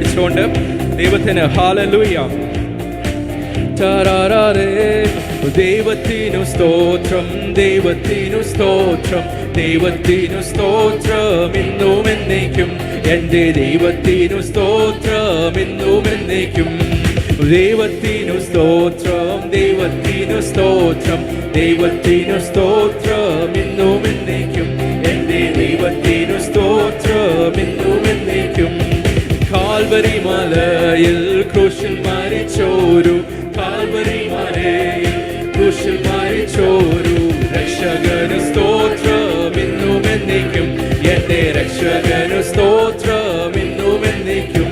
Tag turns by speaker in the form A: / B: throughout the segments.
A: അടിച്ചുകൊണ്ട് ദൈവത്തിന് ഹല്ലേലൂയ. ദൈവത്തിനു സ്തോത്രം, ദൈവത്തിനു സ്തോത്രം, ദൈവത്തിനു സ്തോത്രം ഇന്നും എന്നേക്കും. എൻ്റെ ദൈവത്തിനു സ്തോത്രം ഇന്നും എന്നേക്കും. ദൈവത്തിനു സ്തോത്രം, ദൈവത്തിനു സ്തോത്രം, ദൈവത്തിനു സ്തോത്രം ഇന്നും എന്നേക്കും. എൻ്റെ ദൈവത്തിനു സ്തോത്രം ഇന്നും എന്നേക്കും. കാൽവരി മലയിൽ ക്രൂശിൽ മരിച്ചോരു, കാൽവരി മലയിൽ ക്രൂശിൽ മരിച്ചോരു രക്ഷകനു സ്തോത്രം ഇന്നും എന്നേക്കും. എൻ്റെ രക്ഷകനു സ്തോത്രം ഇന്നും എന്നേക്കും.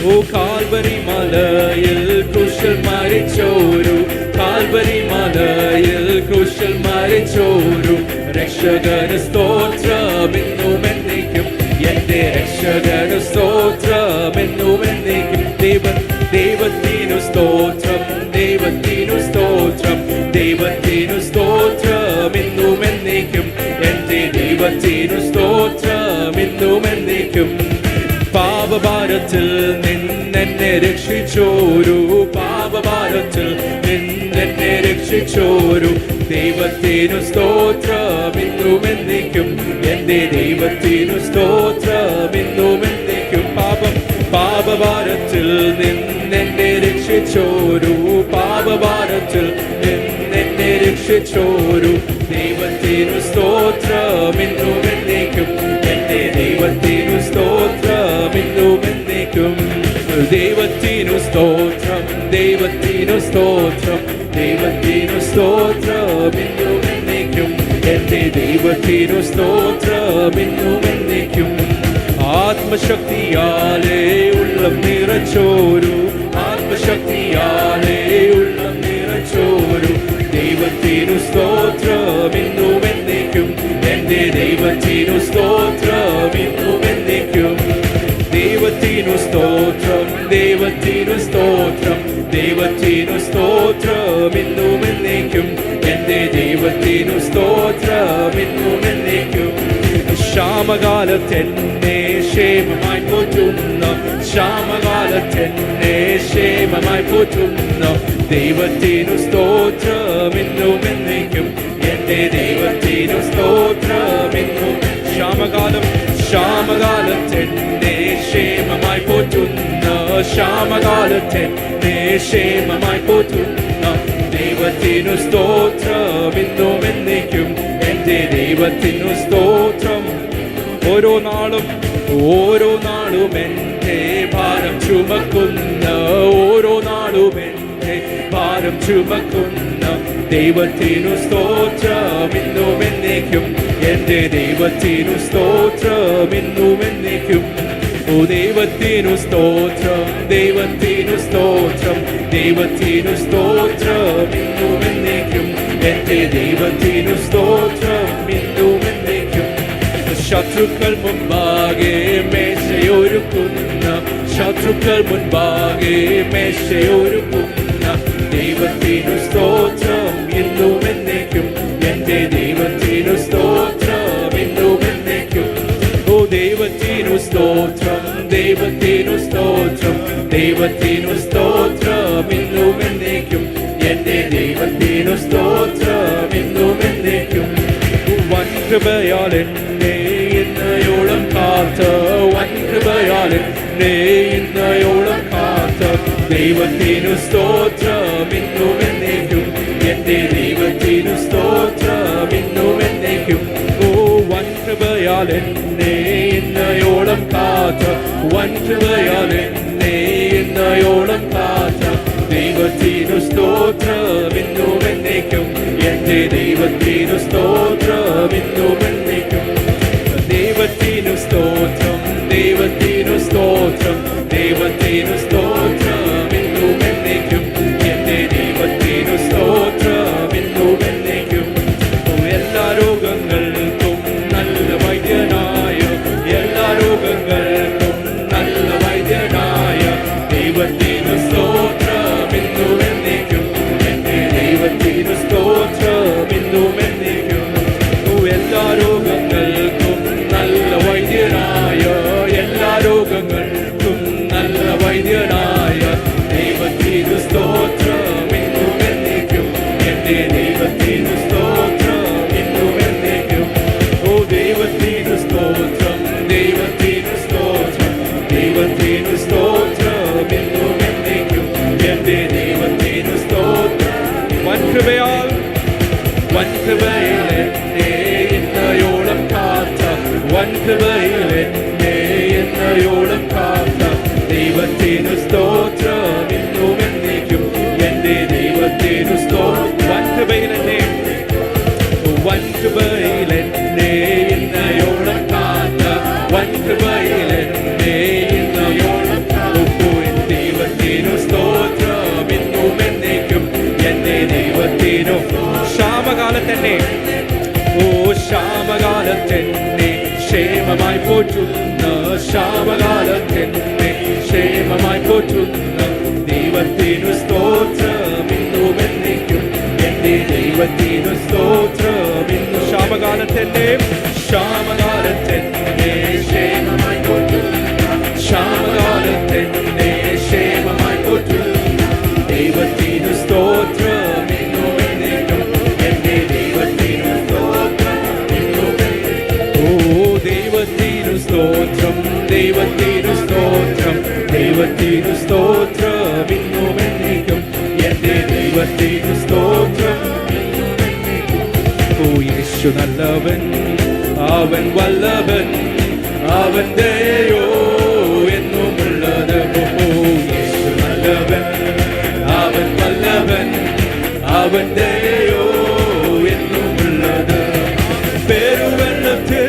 A: ഓ കാൽവരി മലയിൽ ക്രൂശിൽ മരിച്ചോരു, കാൽവരി മലയിൽ ക്രൂശിൽ മരിച്ചോരു രക്ഷകനു സ്തോത്രം ഇന്നും എന്നേക്കും. എൻ്റെ രക്ഷകനു സ്തോത്രം എന്നും എന്നേക്കും. ദൈവത്തിനു സ്തോത്രം, ദൈവത്തിനു സ്തോത്രം, ദൈവത്തിനു സ്തോത്രം എന്നും എന്നേക്കും. എൻ്റെ ദൈവത്തിനു സ്തോത്രം എന്നും എന്നേക്കും. പാപഭാരത്തിൽ നിന്നെന്നെ രക്ഷിച്ചോരു, പാപഭാരത്തിൽ നിന്നെന്നെ രക്ഷിച്ചോരു ദൈവത്തിനു സ്തോത്രം ഇന്നും എന്നേക്കും. എൻ്റെ ദൈവത്തിനു സ്തോത്രം ഇന്നും എന്നേക്കും. പാപഭാരത്തിൽ നിന്നെന്നെ രക്ഷിച്ചോരു, പാപഭാരത്തിൽ നിന്നെന്നെ രക്ഷിച്ചോരു ദൈവത്തിനു സ്തോത്രം ഇന്നും എന്നേക്കും. എൻ്റെ ദൈവത്തിനു സ്തോത്രം ഇന്നും എന്നേക്കും. ദൈവത്തിനു സ്തോത്രം, ദൈവത്തിനു സ്തോത്രം, ദൈവത്തിനു സ്തോത്രം ഇന്നും എന്നേക്കും. എൻ്റെ ദൈവത്തിനു സ്തോത്രം ഇന്നും എന്നേക്കും. ആത്മശക്തിയാലേ ഉള്ളം നിറച്ചോരു, ആത്മശക്തിയാലേ ഉള്ളം നിറച്ചോരു ദൈവത്തിനു സ്തോത്രം ഇന്നും എന്നേക്കും. എൻ്റെ ദൈവത്തിനു സ്തോത്രം ഇന്നും എന്നേക്കും. ദൈവത്തിനു സ്തോത്രം, ദൈവത്തിനു സ്തോത്രം, ദൈവത്തിനു സ്തോത്രം ഇന്നും എന്നേക്കും. എൻ്റെ ദൈവത്തിനു സ്തോത്രം ഇന്നും എന്നേക്കും. ക്ഷാമകാലത്തെന്നെ ക്ഷേമമായി പോറ്റുന്ന, ക്ഷാമകാലത്തെന്നെ ക്ഷേമമായി പോറ്റുന്ന ദൈവത്തിനു സ്തോത്രം ഇന്നും എന്നേക്കും. എൻ്റെ ദൈവത്തിനു സ്തോത്രം ഇന്നും. ക്ഷാമകാലത്തെന്നെ ക്ഷേമമായി പോറ്റുന്ന, ക്ഷാമകാലത്തെന്നെ ക്ഷേമമായി പോറ്റുന്ന ദൈവത്തിനു സ്തോത്രം ഇന്നും എന്നേക്കും. എൻ്റെ ദൈവത്തിനു സ്തോത്രം. ഓരോ നാളും എൻ്റെ ഭാരം ചുമക്കുന്ന, ഓരോ നാളും എൻ്റെ ഭാരം ചുമക്കുന്ന ദൈവത്തിനു സ്തോത്രം ഇന്നും എന്നേക്കും. എൻ്റെ ദൈവത്തിനു സ്തോത്രം ഇന്നും എന്നേക്കും. ഓ ദൈവത്തിനു സ്തോത്രം, ദൈവത്തിനു സ്തോത്രം, ദൈവത്തിനു സ്തോത്രം ഇന്നും എന്നേക്കും. എൻ്റെ ദൈവത്തിനു സ്തോത്രം ഇന്നും എന്നേക്കും. ശത്രുക്കൾ മുൻപാകെ മേശയൊരുക്കുന്ന, ശത്രുക്കൾ മുൻപാകെ മേശയൊരുക്കുന്ന ദൈവത്തിനു സ്തോത്രം ഇന്നും എന്നേക്കും. എൻ്റെ ദൈവത്തിനു സ്തോത്രം ഇന്നും എന്നേക്കും. ഓ ദൈവത്തിനു സ്തോത്രം, ദൈവത്തിനു സ്തോത്രം, ദൈവത്തിനു സ്തോത്രം ഇന്നും എന്നേക്കും. എൻ്റെ ദൈവത്തിനു സ്തോത്രം ഇന്നും എന്നേക്കും. വൻ കൃപയാൽ എന്നെ ഇന്നയോളം കാത്ത, വൻ കൃപയാൽ എന്നെ ഇന്നയോളം കാത്ത ദൈവത്തിനു സ്തോത്രം ഇന്നും എന്നേക്കും. എൻ്റെ ദൈവത്തിനു സ്തോത്രം ഇന്നും എന്നേക്കും. ഓ വൻ കൃപയാൽ എന്നെ ഇന്നയോളം കാത്ത, വൻ കൃപയാൽ എന്നെ ഇന്നയോളം കാത്ത ദൈവത്തിനു സ്തോത്രം ഇന്നും എന്നേക്കും. എൻ്റെ ദൈവത്തിനു സ്തോത്രം ഇന്നും എന്നേക്കും. ദൈവത്തിനു സ്തോത്രം, ദൈവത്തിനു സ്തോത്രം, ദൈവത്തിനു സ്തോത്രം ഇന്നും എന്നേക്കും. എൻ്റെ ദൈവത്തിനു സ്തോത്രം ഇന്നും എന്നേക്കും. എല്ലാ രോഗങ്ങൾക്കും നല്ല വൈദ്യനായ, എല്ലാ രോഗങ്ങൾക്കും നല്ല വൈദ്യനായ ദൈവത്തിനു സ്തോത്രം ഇന്നും എന്നേക്കും. എൻ്റെ ദൈവത്തിനു സ്തോത്രം ഇന്നും എന്നേക്കും. എല്ലാ രോഗങ്ങൾക്കും നല്ല വൈദ്യനായ, എല്ലാ രോഗങ്ങൾക്കും നല്ല സ്തോത്രം ദൈവത്തിനു സ്തോത്രം ദൈവത്തിനു സ്തോത്രം എന്നും എന്നേക്കും എന്റെ ദൈവത്തിനു സ്തോത്രം വൻകൃപയാൽ എന്നെ എന്നയോളം കാത്ത വൻകൃപയിൽ എന്നെ എന്നയോളം കാത്ത ദൈവത്തിനു സ്തോത്രം എന്നും എന്നേക്കും എന്റെ ദൈവത്തിനു സ്തോത്രം വൻകൃപയിൽ എന്നെ എന്നയോളം കാത്ത വൻകൃപയിൽ എന്നെ എന്നയോളം ദൈവത്തിനു സ്തോത്രം എന്നും എന്നേക്കും എന്റെ ദൈവത്തിനു ക്ഷാമകാലത്തെന്നെ ക്ഷാമകാലത്തെന്നെ ക്ഷേമമായി പോറ്റുന്ന ക്ഷാമകാലത്തെന്നെ ക്ഷേമമായി പോറ്റുന്ന ദൈവത്തിനു സ്തോത്രം എന്നും എന്നേക്കും എന്റെ ദൈവത്തിനു സ്തോത്രം ഇന്നു ക്ഷാമകാലത്തെന്നെ ക്ഷേമമായി പോറ്റുന്ന ക്ഷാമകാലത്തെന്നെ ക്ഷേമമായി പോറ്റുന്ന ദൈവത്തിനു സ്തോത്രം എന്നും എന്നേക്കും എന്റെ ദൈവത്തിനു സ്തോത്രം ദൈവത്തിനു സ്തോത്രം ദൈവത്തിനു സ്തോത്രം ദൈവത്തിനു സ്തോത്രം എന്നും എന്നേക്കും എന്റെ ദൈവത്തിനു സ്തോത്രം യേശു നല്ലവൻ അവൻ വല്ലഭൻ അവൻ ദയോ എന്നുമുള്ളത് യേശു നല്ലവൻ അവൻ വല്ലഭൻ അവൻ ദയോ എന്നുമുള്ളത് പെരുവെള്ളത്തെ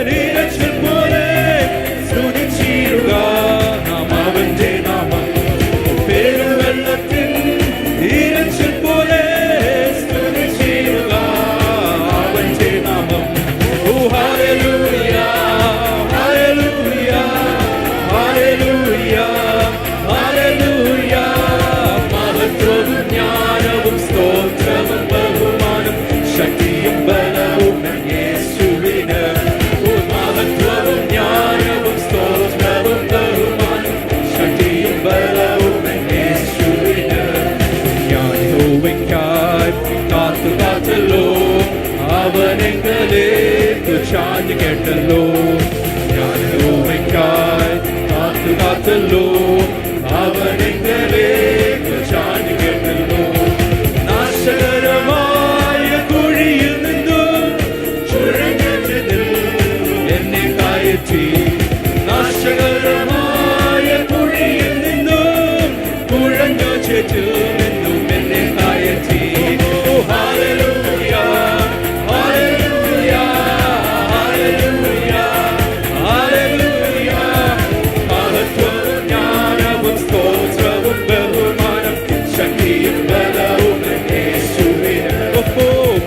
A: നീരച്ചിൽ പോലെ സ്തുതിച്ചിടുക നാം അവന്റെ നാമം പെരുവെള്ളത്തിൻ നീരച്ചിൽ പോലെ സ്തുതിച്ചിടുക അവന്റെ നാമം ഹല്ലേലൂയ ഹല്ലേലൂയ ഹല്ലേലൂയ ഹല്ലേലൂയ മഹത്വവും ജ്ഞാനവും സ്തോത്രവും ബഹുമാനം ശക്തിയും ബലവും യേശുവിന് മഹത്വവും ജ്ഞാനവും സ്തോത്രവും ബഹുമാനം ശക്തിയും ബലവും യേശുവിന് ഞാൻ യഹോവയ്ക്കായി കാത്തുകാത്തല്ലോ അവനെങ്കിലേക്ക് ചാഞ്ഞു കേട്ടല്ലോ ഞാൻ യഹോവയ്ക്കായി കാത്തുകാത്തല്ലോ അവനെങ്കിലേക്ക് ചാഞ്ഞു കേട്ടല്ലോ നാശകരമായ കുഴിയിൽ നിന്നും ചുഴഞ്ഞതിൽ എന്നെ കയറ്റി നാശകരമായ കുഴിയിൽ നിന്നും കുഴഞ്ഞ ചേറ്റിൽ നിന്നും എന്നെ കയറ്റി ഹല്ലേലൂയ ഹല്ലേലൂയ ഹല്ലേലൂയ ഹല്ലേലൂയ മഹത്വവും ജ്ഞാനവും സ്തോത്രവും ബഹുമാനം ശക്തിയും ബലവും യേശുവിന്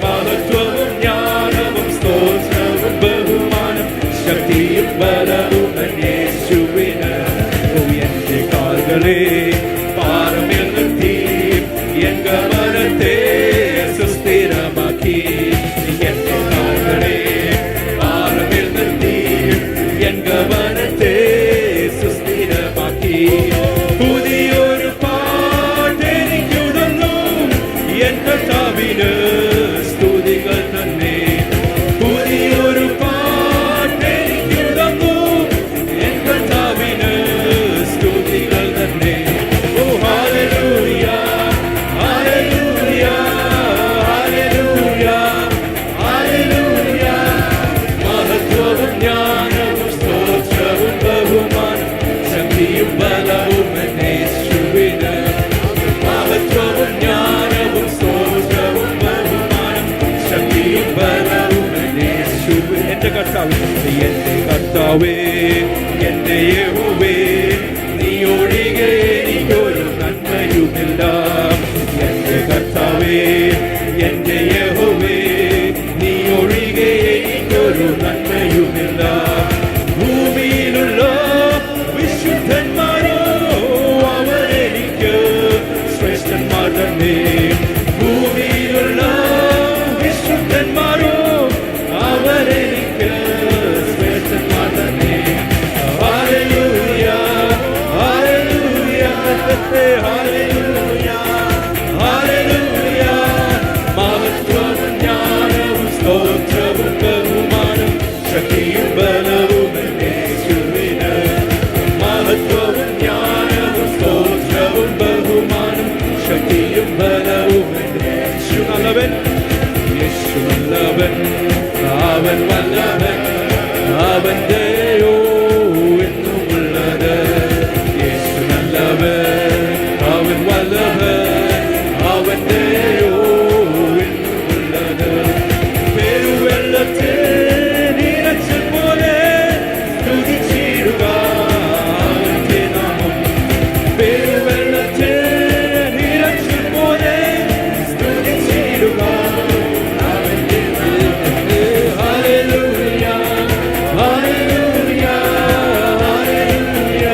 A: മഹത്വവും ജ്ഞാനവും സ്തോത്രവും ബഹുമാനം ശക്തിയും ബലവും യേശുവിന് എന്റെ കാലുകളെ പാറമേൽ നിർത്തി എൻ ഗമനത്തെ സുസ്ഥിരമാക്കി എന്റെ കാലുകളെ പാറമേൽ നിർത്തി എൻ ഗമനത്തെ സുസ്ഥിരമാക്കി പുതിയൊരു പാട്ടെനിക്കു തന്നു എൻ കർത്താവിന് സ്തുതികൾ തന്നെ പുതിയൊരു പാട്ടെനിക്കു തന്നു എൻ കർത്താവിന് സ്തുതികൾ തന്നെ ഹല്ലേലൂയ ഹല്ലേലൂയ ഹല്ലേലൂയ ഹല്ലേലൂയ മഹത്വവും ജ്ഞാനവും സ്തോത്രവും ബഹുമാനം ശക്തിയും ബലവും യേശുവിന് മഹത്വവും ജ്ഞാനവും സ്തോത്രവും ബഹുമാനം ശക്തിയും ബലവും യേശുവിന് എന്റെ കർത്താവേ എന്റെ യഹോവേ നീ ഒഴികെ എനിക്കൊരു നന്മയുമില്ല എന്റെ കർത്താവേ എന്റെ യഹോവേ നീ ഒഴികെ എനിക്കൊരു നന്മയുമില്ല ഭൂമിയിലുള്ള വിശുദ്ധന്മാരോ അവരെനിക്ക് ശ്രേഷ്ഠന്മാർ തന്നെ ഭൂമിയിലുള്ള വിശുദ്ധന്മാരോ അവരെനിക്ക് ശ്രേഷ്ഠന്മാർ തന്നെ ഹല്ലേലൂയ ഹല്ലേലൂയ ഹല്ലേലൂയ ഹല്ലേലൂയ ശക്തിയും ബലവും യേശുവിന്. മഹത്വവും ജ്ഞാനവും സ്തോത്രവും ബഹുമാനം ശക്തിയും ബലവും യേശു നല്ലവൻ, യേശു നല്ലവൻ, അവൻ വല്ലവൻ, അവന്റെയോ എന്നുമുള്ളത്. യേശു നല്ലവൻ, അവൻ വല്ലവൻ, അവന്റെയോ എന്നുമുള്ളത്. പെരുവെള്ളത്തിൽ നീരച്ചൽ പോലെ സ്തുതിച്ചിടുക അവന്റെ നാമം. പെരുവെള്ളത്തിൽ നീരച്ചൽ പോലെ സ്തുതിച്ചിടുക അവന്റെ നാമം. Hallelujah, hallelujah, hallelujah,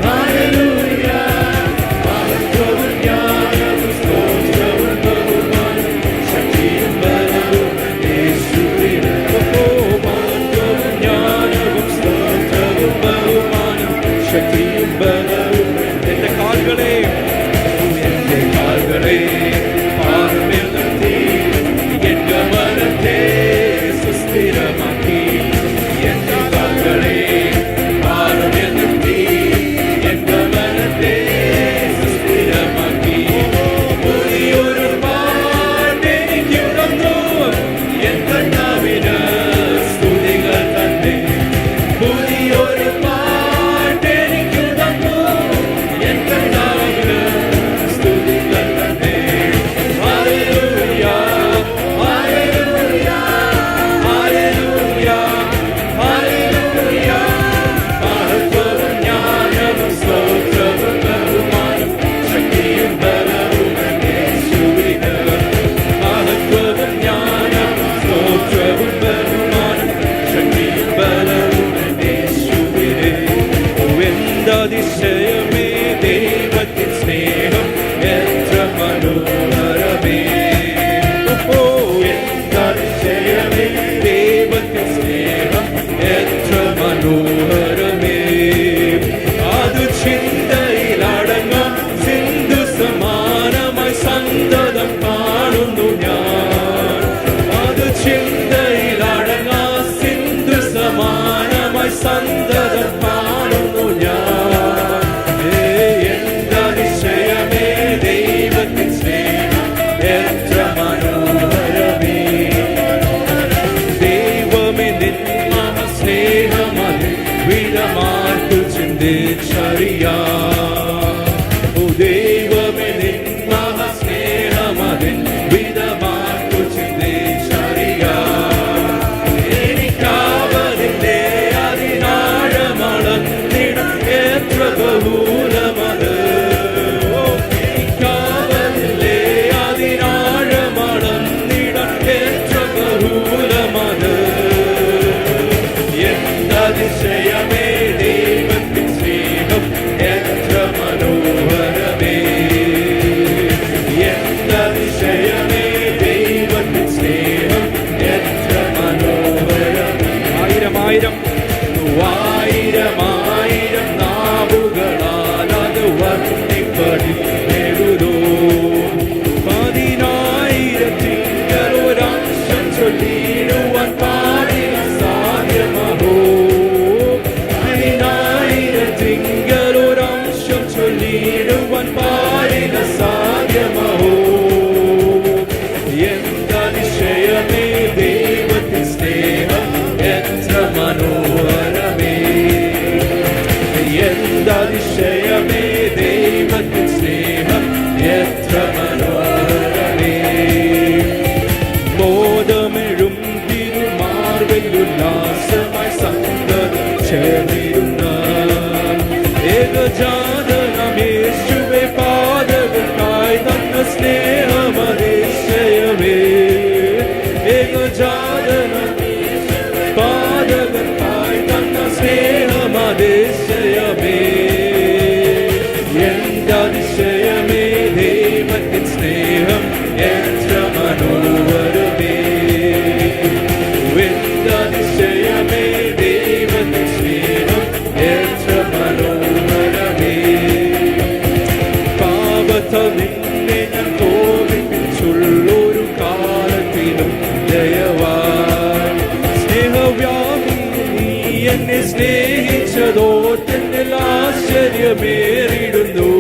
A: hallelujah. മഹത്വവും ജ്ഞാനവും സ്തോത്രവും ബഹുമാനം ശക്തിയും ബലവും യേശുവിന്. മഹത്വവും ജ്ഞാനവും സ്തോത്രവും ബഹുമാനം ശക്തിയും ബലവും. എന്റെ കാലുകളെ, എന്റെ കാലുകളെ പാറമേൽ നിർത്തി എൻ ഗമനത്തെ സുസ്ഥിരമാക്കി. എന്റെ കാലുകളെ പാറമേൽ നിർത്തി എൻ ഗമനത്തെ സുസ്ഥിരമാക്കി. പുതിയൊരു പാട്ടെനിക്കു തന്നു എൻ കർത്താവിന് സ്തുതികൾ തന്നെ. പുതിയൊരു പാട്ടെനിക്കു തന്നു എൻ കർത്താവിന് സ്തുതികൾ തന്നെ. Hallelujah, hallelujah, hallelujah, hallelujah. മഹത്വവും ജ്ഞാനവും സ്തോത്രവും ബഹുമാനം ശക്തിയും ബലവും യേശുവിന്. മഹത്വവും ജ്ഞാനവും സ്തോത്രവും ബഹുമാനം ശക്തിയും ബലവും യേശുവിന്. എന്തതിശയമേ ദൈവത്തിൻ സ്നേഹം എത്ര മനോഹരമേ. എന്തതിശയമേ ദൈവത്തിൻ സ്നേഹം എത്ര മനോഹരമേ. അത് ചിന്തയിലടങ്ങാം സിന്ധു സമാനമായി സന്തതം കാണുന്നു ഞാൻ. അത് ചിന്തയിലടങ്ങാം സിന്ധു സമാനമായി സന്തതം കാണുന്നു ഞാൻ. എന്തതിശയമേ ദൈവത്തിൻ സ്നേഹം എത്ര മനോഹരമേ. ദൈവമേ നിൻ മഹാസ്നേഹമതിൽ വിടമാർക്കു ചിന്തിച്ചറിയാം. ഓ ദൈവമേ നിൻ മഹാസ്നേഹമതിൽ വിടമാർക്കു ചിന്തിച്ചറിയാം. എനിക്കാവതില്ലേ അതിനാഴമളന്നിടം എത്ര ബഹുലമത്. എനിക്കാവതില്ലേ അതിനാഴമളന്നിടം എത്ര ബഹുലമത്. എന്തതിശയമേ ദൈവത്തിൻ സ്നേഹം എത്ര മനോഹരമേ. എന്തതിശയമേ ദൈവത്തിൻ സ്നേഹം എത്ര മനോഹരമേ. ആയിരം ആയിരം ആയിരം ആയിരം നാവുകളാൽ അത് വർണ്ണിപ്പടിന്നെഴുതോ. 10,000 ഒരംശം ചൊല്ലിടുവാൻ പാടില്ല സാധ്യമഹോ. 10,000 ഒരംശം ചൊല്ലിടുവാൻ പാടില്ല സാധ്യമഹോ. എന്തതിശയമേ ദൈവത്തിൻ സ്നേഹം എത്ര മനോഹരമേ. എന്തതിശയമേ ദൈവത്തിൻ സ്നേഹം എത്ര മനോഹരമേ. ബോധമെഴും തിരുമാർവെല്ലുല്ലാസമായി സന്തതം ചേർന്നിരുന്ന ഏകജാതനാം യേശുവേ പാതകൾക്കായി തന്ന സ്നേഹമതിശയമേ. ഏകജാതനാം പാതകൾക്കായി സ്നേഹിച്ചതോർത്തന്നിൽ ആശ്ചര്യമേറിടുന്നു.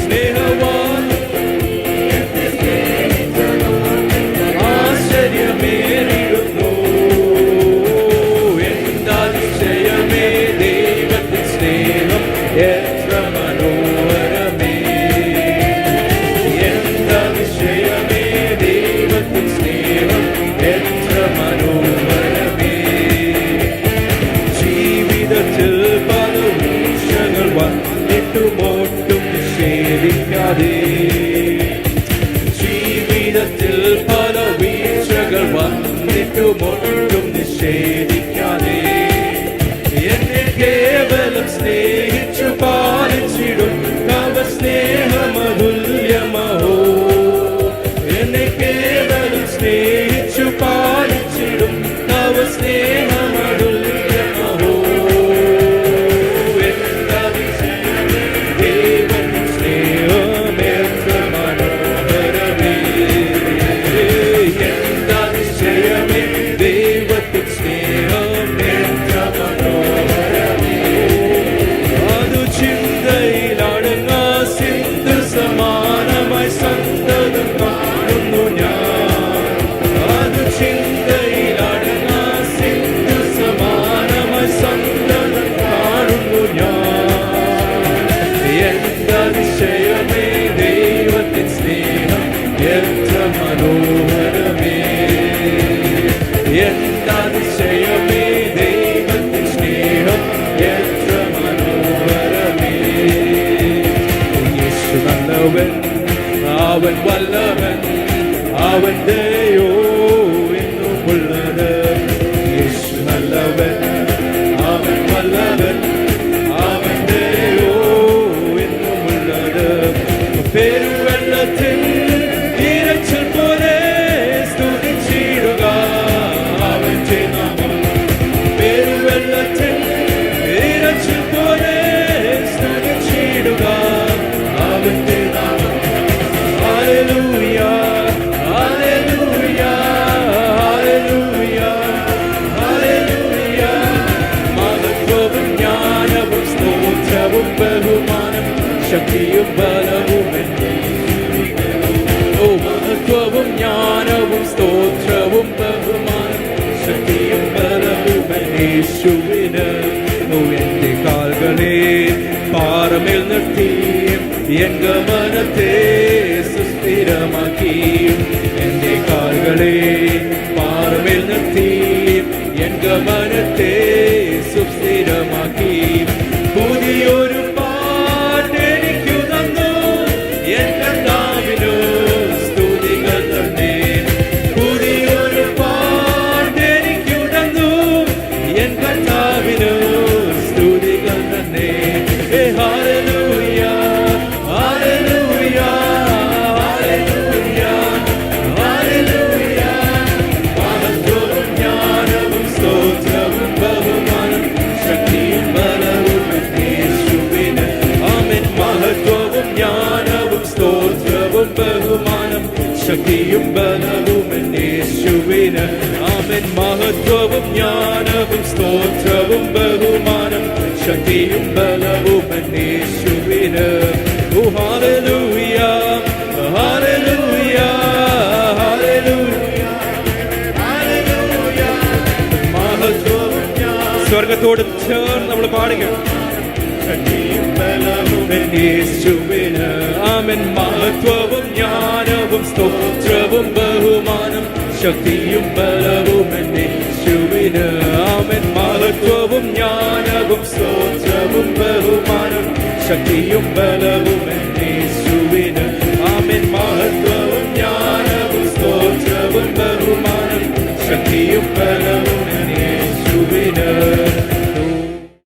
A: സ്നേഹവാൻ ആശ്ചര്യമേറിടുന്നു. എന്താതിശയമേ ദൈവത്തിൻ സ്നേഹം എത്ര മനോഹരമേ. എന്താതിശയമേ ദൈവത്തിൻ സ്നേഹം എത്ര മനോഹരമേ. ജീവിതത്തിൽ പല വീഴ്ചകൾ വന്നിട്ടുമൊട്ടും നിഷേധിക്കാതെ. ജീവിതത്തിൽ പല വീഴ്ചകൾ വന്നിട്ടുമൊട്ടും നിഷേധിക്കാതെ എന്നെ കേവലം സ്നേഹിച്ചു പാലിച്ചിടും തവ സ്നേഹമതുല്യമഹോ. എന്നെ കേവലം സ്നേഹിച്ചു പാലിച്ചിടും തവ സ്നേഹമതുല്യമഹോ. എന്താതിശയമേ ദൈവത്തിൻ സ്നേഹം എത്ര മനോഹരമേ. എന്താതിശയമേ ദൈവത്തിൻ സ്നേഹം എത്ര മനോഹരമേ. അതു ചിന്തയിലടങ്ങാ സിന്ധു സമാനമായി സന്തതം കാണുന്നു ഞാൻ. അതു ചിന്തയിലടങ്ങാ സിന്ധു സമാനമായി സന്തതം കാണുന്നു ഞാൻ. എന്താതിശയമേ ദൈവത്തിൻ സ്നേഹം എത്ര മനോഹരമേ. എന്താതിശയമേ ദൈവത്തിൻ സ്നേഹം എത്ര മനോഹരമേ. യേശു നല്ലവൻ, അവൻ വല്ലവൻ, അവൻ ദയോ എന്നും ഉള്ളത്. യേശു നല്ലവൻ, അവൻ വല്ലവൻ, അവൻ ദയോ എന്നും ഉള്ളത്. പെരുവെള്ളത്തിൽ ഇരച്ചിൽ പോലെ സ്തുതിച്ചിടുക അവന്റെ നാമം. പെരുവെള്ളത്തിൽ ഇരച്ചിൽ പോലെ സ്തുതിച്ചിടുക അവന്റെ നാമം. Hallelujah, hallelujah, hallelujah, hallelujah. മഹത്വവും ജ്ഞാനവും സ്തോത്രവും ബഹുമാനം ശക്തിയും ബലവും എന്നെ. ഓ മഹത്വവും ജ്ഞാനവും സ്തോത്രവും ബഹുമാനം ശക്തിയും ബലവും യേശുവിന്. ഓ എന്റെ കാൽകളെ പാറമേൽ നിർത്തി എൻ ഗമനത്തെ സുസ്ഥിരമാക്കി. എന്റെ കാൽകളെ പാറമേൽ നിർത്തി എൻ ഗമനത്തെ സുസ്ഥിരമാക്കി. പുതിയൊരു പാട്ടെനിക്കു തന്നു എൻ കർത്താവിനു സ്തുതികൾ തന്നെ. പുതിയൊരു പാട്ടെനിക്കു തന്നു എൻ കർത്താവിനു സ്തുതികൾ തന്നെ. Hallelujah, hallelujah, hallelujah, hallelujah. മഹത്വവും ജ്ഞാനവും സ്തോത്രവും ബഹുമാനം ശക്തിയും ബലവും യേശുവിന്. ആമേൻ. മഹത്വവും ജ്ഞാനവും സ്തോത്രവും ബഹുമാനം ശക്തിയും ബലവും യേശുവിന്. ആമേൻ. മഹത്വവും ജ്ഞാനവും സ്തോത്രവും ബഹുമാനം ശക്തിയും ബലവും യേശുവിന്. ഓ ഹല്ലേലൂയ, ഹല്ലേലൂയ, ഹല്ലേലൂയ, ഹല്ലേലൂയ. മഹത്വവും ജ്ഞാനവും സ്വർഗ്ഗത്തോട് ചേർന്ന് നമ്മൾ പാടുക. ശക്തിയും ബലവും യേശുവിന്. ആമേൻ. മഹത്വവും ജ്ഞാനവും സ്തോത്രവും ബഹുമാനം ശക്തിയും ബലവും യേശുവിന്. ആമേൻ. മഹത്വവും ജ്ഞാനവും സ്തോത്രവും ബഹുമാനം ശക്തിയും ബലവും യേശുവിന്. ആമേൻ. മഹത്വവും ജ്ഞാനവും സ്തോത്രവും ബഹുമാനം ശക്തിയും ബലവും